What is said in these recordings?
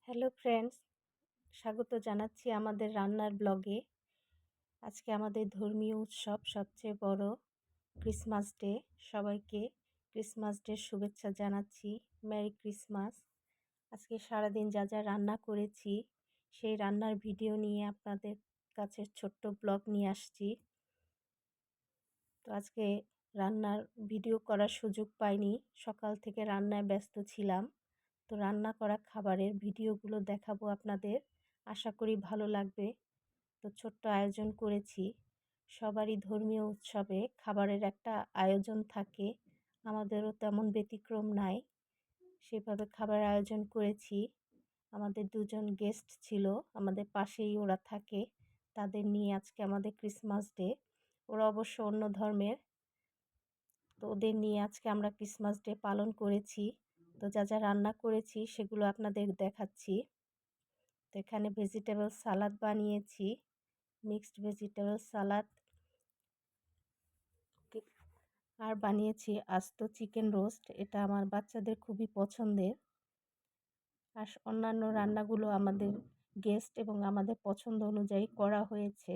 Hello friends, স্বাগত জানাচ্ছি আমাদের রান্নার ব্লগে। আজকে আমাদের ধর্মীয় উৎসব সবচেয়ে বড় ক্রিসমাস ডে। সবাইকে ক্রিসমাস ডের শুভেচ্ছা জানাচ্ছি। Merry Christmas. আজকে সারাদিন যা যা রান্না করেছি সেই রান্নার ভিডিও নিয়ে আপনাদের কাছে ছোট্ট ব্লগ নিয়ে আসছি। তো আজকে রান্নার ভিডিও করার সুযোগ পাইনি, সকাল থেকে রান্নায় ব্যস্ত ছিলাম। তো রান্না করা খাবারের ভিডিওগুলো দেখাবো আপনাদের, আশা করি ভালো লাগবে। তো ছোট্ট আয়োজন করেছি। সবারই ধর্মীয় উৎসবে খাবারের একটা আয়োজন থাকে, আমাদেরও তেমন ব্যতিক্রম নাই। সেভাবে খাবার আয়োজন করেছি। আমাদের দুজন গেস্ট ছিল, আমাদের পাশেই ওরা থাকে, তাদের নিয়ে আজকে আমাদের ক্রিসমাস ডে। ওরা অবশ্য অন্য ধর্মের, তো ওদের নিয়ে আজকে আমরা ক্রিসমাস ডে পালন করেছি। তো যা যা রান্না করেছি সেগুলো আপনাদের দেখাচ্ছি। তো এখানে ভেজিটেবল সালাদ বানিয়েছি, মিক্সড ভেজিটেবল সালাদ, আর বানিয়েছি আস্ত চিকেন রোস্ট। এটা আমার বাচ্চাদের খুবই পছন্দের। আর অন্যান্য রান্নাগুলো আমাদের গেস্ট এবং আমাদের পছন্দ অনুযায়ী করা হয়েছে।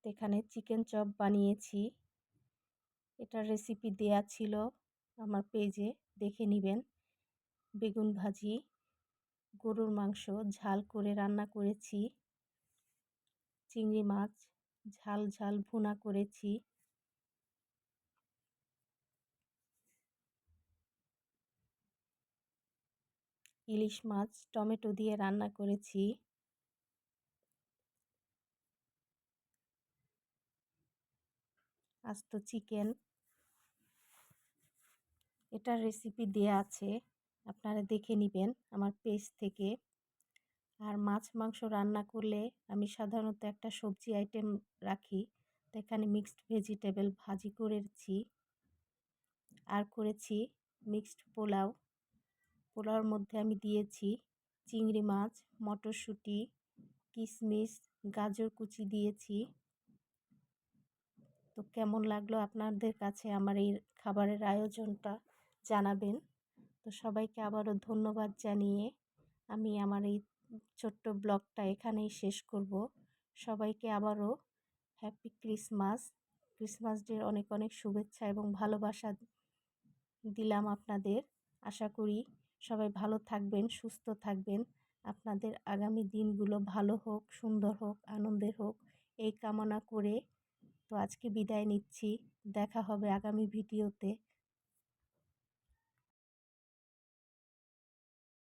এখানে চিকেন চপ বানিয়েছি, এটার রেসিপি দেয়া ছিল আমার পেজে, দেখে নেবেন। বেগুন ভাজি, গরুর মাংস ঝাল করে রান্না করেছি, চিংড়ি মাছ ঝাল ঝাল ভুনা করেছি, ইলিশ মাছ টমেটো দিয়ে রান্না করেছি, আস্ত চিকেন। এটার রেসিপি দেয়া আছে, আপনারা দেখে নেবেন আমার পেজ থেকে। আর মাছ মাংস রান্না করলে আমি সাধারণত একটা সবজি আইটেম রাখি, তো এখানে মিক্সড ভেজিটেবল ভাজি করেছি। আর করেছি মিক্সড পোলাও। পোলাওর মধ্যে আমি দিয়েছি চিংড়ি মাছ, মটরশুঁটি, কিশমিশ, গাজর কুচি দিয়েছি। তো কেমন লাগলো আপনাদের কাছে আমার এই খাবারের আয়োজনটা জানাবেন। তো সবাইকে আবারও ধন্যবাদ জানিয়ে আমি আমার এই ছোট্ট ব্লগটা এখানেই শেষ করব। সবাইকে আবারও হ্যাপি ক্রিসমাস, ক্রিসমাস ডের অনেক অনেক শুভেচ্ছা এবং ভালোবাসা দিলাম আপনাদের। আশা করি সবাই ভালো থাকবেন, সুস্থ থাকবেন। আপনাদের আগামী দিনগুলো ভালো হোক, সুন্দর হোক, আনন্দের হোক, এই কামনা করে তো আজকে বিদায় নিচ্ছি। দেখা হবে আগামী ভিডিওতে।